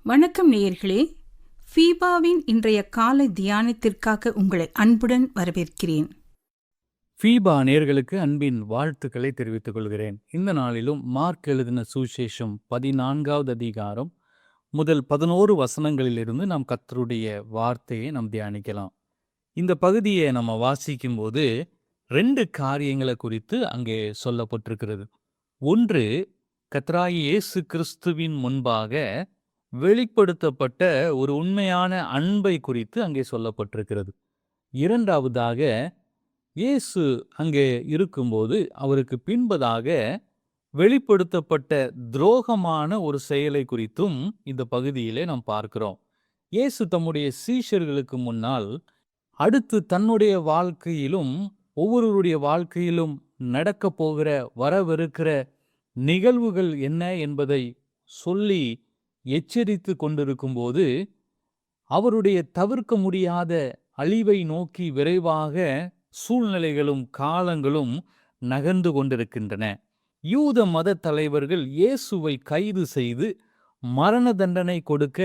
வணக்கம் நேயர்களே. ஃபீபாவின் இன்றைய காலை தியானத்திற்காக உங்களை அன்புடன் வரவேற்கிறேன். ஃபீபா நேயர்களுக்கு அன்பின் வாழ்த்துக்களை தெரிவித்துக் கொள்கிறேன். இந்த நாளிலும் மார்க் எழுதின சுவிசேஷம் 14வது அதிகாரம் முதல் 11 வசனங்களிலிருந்து நாம் கர்த்தருடைய வார்த்தையை நாம் தியானிக்கலாம். இந்த பகுதியை நம்ம வாசிக்கும் போது 2 காரியங்களை குறித்து அங்கே சொல்லப்பட்டிருக்கிறது. ஒன்று, கர்த்தராகிய இயேசு கிறிஸ்துவின் முன்பாக வெளிப்படுத்தப்பட்ட ஒரு உண்மையான அன்பை குறித்து அங்கே சொல்லப்பட்டிருக்கிறது. இரண்டாவதாக, இயேசு அங்கே இருக்கும்போது அவருக்கு பின்பதாக வெளிப்படுத்தப்பட்ட துரோகமான ஒரு செயலை குறித்தும் இந்த பகுதியிலே நாம் பார்க்கிறோம். இயேசு தம்முடைய சீஷர்களுக்கு முன்னால் அடுத்து தன்னுடைய வாழ்க்கையிலும் ஒவ்வொருவருடைய வாழ்க்கையிலும் நடக்கப் போகிற வரவிருக்கிற நிகழ்வுகள் என்ன என்பதை சொல்லி எச்சரித்து கொண்டிருக்கும்போது அவருடைய தவிர்க்க முடியாத அழிவை நோக்கி விரைவாக சூழ்நிலைகளும் காலங்களும் நகர்ந்து கொண்டிருக்கின்றன. யூத மத தலைவர்கள் இயேசுவை கைது செய்து மரண தண்டனை கொடுக்க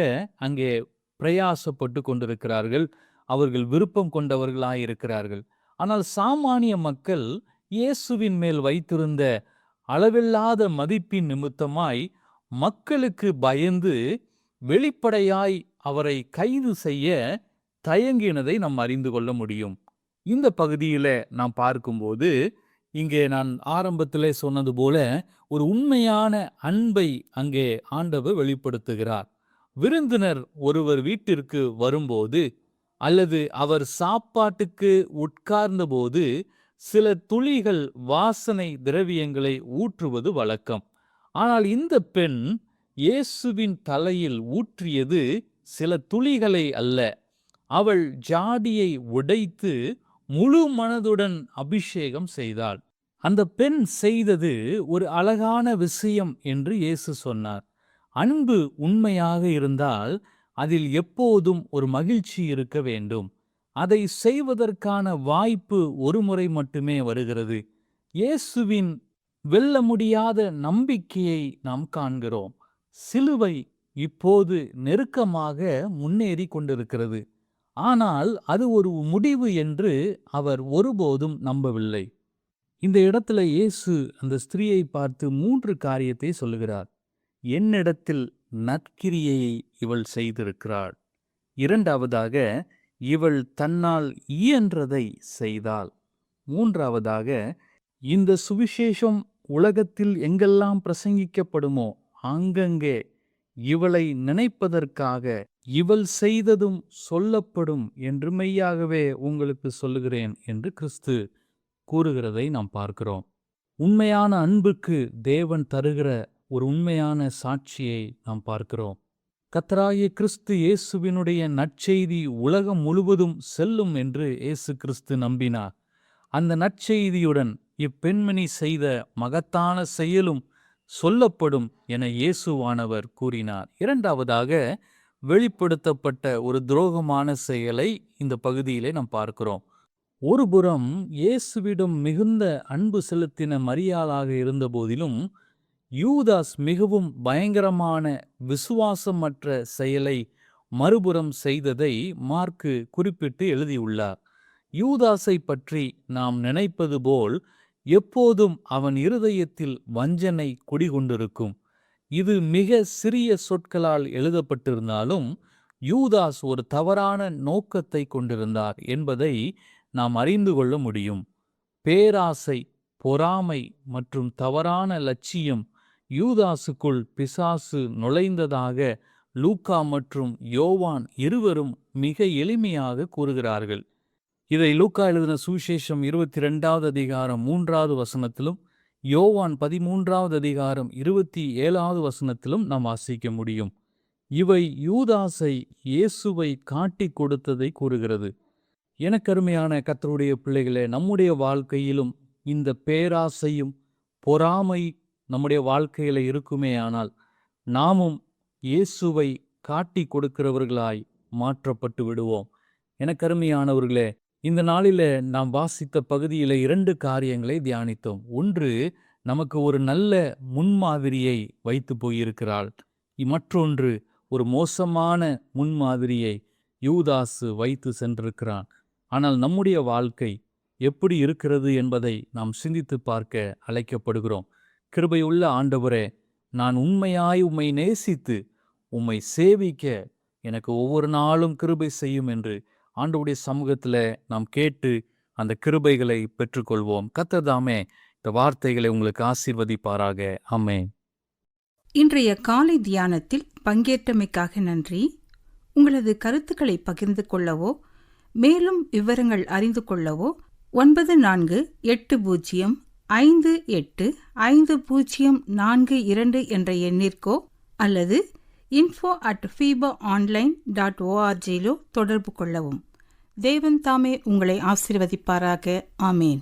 அங்கே பிரயாசப்பட்டு கொண்டிருக்கிறார்கள். அவர்கள் விருப்பம் கொண்டவர்களாயிருக்கிறார்கள். ஆனால் சாமானிய மக்கள் இயேசுவின் மேல் வைத்திருந்த அளவில்லாத மதிப்பின் நிமித்தமாய் மக்களுக்கு பயந்து வெளிப்படையாய் அவரை கைது செய்ய தயங்கினதை நாம் அறிந்து கொள்ள முடியும். இந்த பகுதியில நாம் பார்க்கும்போது இங்கே நான் ஆரம்பத்திலே சொன்னது போல ஒரு உண்மையான அன்பை அங்கே ஆண்டவர் வெளிப்படுத்துகிறார். விருந்தினர் ஒருவர் வீட்டிற்கு வரும்போது அல்லது அவர் சாப்பாட்டுக்கு உட்கார்ந்த போது சில துளிகள் வாசனை திரவியங்களை ஊற்றுவது வழக்கம். ஆனால் இந்த பெண் இயேசுவின் தலையில் ஊற்றியது சில துளிகளை அல்ல, அவள் ஜாடியை உடைத்து முழு மனதுடன் அபிஷேகம் செய்தாள். அந்த பெண் செய்தது ஒரு அழகான விஷயம் என்று இயேசு சொன்னார். அன்பு உண்மையாக இருந்தால் அதில் எப்போதும் ஒரு மகிழ்ச்சி இருக்க வேண்டும். அதை செய்வதற்கான வாய்ப்பு ஒரு முறை மட்டுமே வருகிறது. இயேசுவின் வெல்ல முடியாத நம்பிக்கையை நாம் காண்கிறோம். சிலுவை இப்போது நெருக்கமாக முன்னேறி கொண்டிருக்கிறது. ஆனால் அது ஒரு முடிவு என்று அவர் ஒருபோதும் நம்பவில்லை. இந்த இடத்துல இயேசு அந்த ஸ்திரீயை பார்த்து 3 காரியத்தை சொல்லுகிறார். என்னிடத்தில் நற்கிரியை இவள் செய்திருக்கிறாள். இரண்டாவதாக, இவள் தன்னால் இயன்றதை செய்தாள். மூன்றாவதாக, இந்த சுவிசேஷம் உலகத்தில் எங்கெல்லாம் பிரசங்கிக்கப்படுமோ அங்கங்கே இவளை நினைப்பதற்காக இவள் செய்ததும் சொல்லப்படும் என்று மெய்யாகவே உங்களுக்கு சொல்லுகிறேன் என்று கிறிஸ்து கூறுகிறதை நாம் பார்க்கிறோம். உண்மையான அன்புக்கு தேவன் தருகிற ஒரு உண்மையான சாட்சியை நாம் பார்க்கிறோம். கர்த்தராகிய கிறிஸ்து இயேசுவினுடைய நற்செய்தி உலகம் முழுவதும் செல்லும் என்று இயேசு கிறிஸ்து நம்பினார். அந்த நற்செய்தியுடன் இப்பெண்மணி செய்த மகத்தான செயலும் சொல்லப்படும் என இயேசுவானவர் கூறினார். இரண்டாவதாக, வெளிப்படுத்தப்பட்ட ஒரு துரோகமான செயலை இந்த பகுதியிலே நாம் பார்க்கிறோம். ஒருபுறம் இயேசுவிடம் மிகுந்த அன்பு செலுத்தின மரியாளாக இருந்த போதிலும் யூதாஸ் மிகவும் பயங்கரமான விசுவாசமற்ற செயலை மறுபுறம் செய்ததை மார்க்கு குறிப்பிட்டு எழுதியுள்ளார். யூதாஸை பற்றி நாம் நினைப்பது போல் எப்போதும் அவன் இருதயத்தில் வஞ்சனை குடிகொண்டிருக்கும். இது மிக சிறிய சொற்களால் எழுதப்பட்டிருந்தாலும் யூதாஸ் ஒரு தவறான நோக்கத்தை கொண்டிருந்தார் என்பதை நாம் அறிந்து கொள்ள முடியும். பேராசை, பொறாமை மற்றும் தவறான லட்சியம் யூதாசுக்குள் பிசாசு நுழைந்ததாக லூக்கா மற்றும் யோவான் இருவரும் மிக எளிமையாக கூறுகிறார்கள். இதை லூக்கா எழுதின சுவிசேஷம் 22வது அதிகாரம் 3வது வசனத்திலும் யோவான் 13வது அதிகாரம் 27வது வசனத்திலும் நாம் வாசிக்க முடியும். இவை யூதாசை இயேசுவை காட்டி கொடுத்ததை கூறுகிறது. எனக்கருமையான கர்த்தருடைய பிள்ளைகளே, நம்முடைய வாழ்க்கையிலும் இந்த பேராசையும் பொறாமை நம்முடைய வாழ்க்கையில இருக்குமே ஆனால் நாமும் இயேசுவை காட்டி கொடுக்கிறவர்களாய் மாற்றப்பட்டு விடுவோம். எனக்கருமையானவர்களே, இந்த நாளில நாம் வாசித்த பகுதியில 2 காரியங்களை தியானித்தோம். ஒன்று, நமக்கு ஒரு நல்ல முன்மாதிரியை வைத்து போயிருக்கிறாள். மற்றொன்று, ஒரு மோசமான முன்மாதிரியை யூதாசு வைத்து சென்றிருக்கிறான். ஆனால் நம்முடைய வாழ்க்கை எப்படி இருக்கிறது என்பதை நாம் சிந்தித்து பார்க்க அழைக்கப்படுகிறோம். கிருபையுள்ள ஆண்டவரே, நான் உண்மையாய் உம்மை நேசித்து உம்மை சேவிக்க எனக்கு ஒவ்வொரு நாளும் கிருபை செய்யும் என்று ஆண்டவருடைய சமூகத்தில் நாம் கேட்டு அந்த கிருபைகளை பெற்றுக்கொள்வோம். கர்த்தர் தாமே இந்த வார்த்தைகளை உங்களுக்கு ஆசீர்வதிப்பாராக. ஆமென். இன்றைய காலை தியானத்தில் பங்கேற்றமைக்காக நன்றி. உங்களது கருத்துக்களை பகிர்ந்து கொள்ளவோ மேலும் விவரங்கள் அறிந்து கொள்ளவோ 9458585042 என்ற எண்ணிற்கோ அல்லது info@fibaonline.org தொடர்பு கொள்ளவும். தேவன் தாமே உங்களை ஆசீர்வதிப்பாராக. ஆமேன்.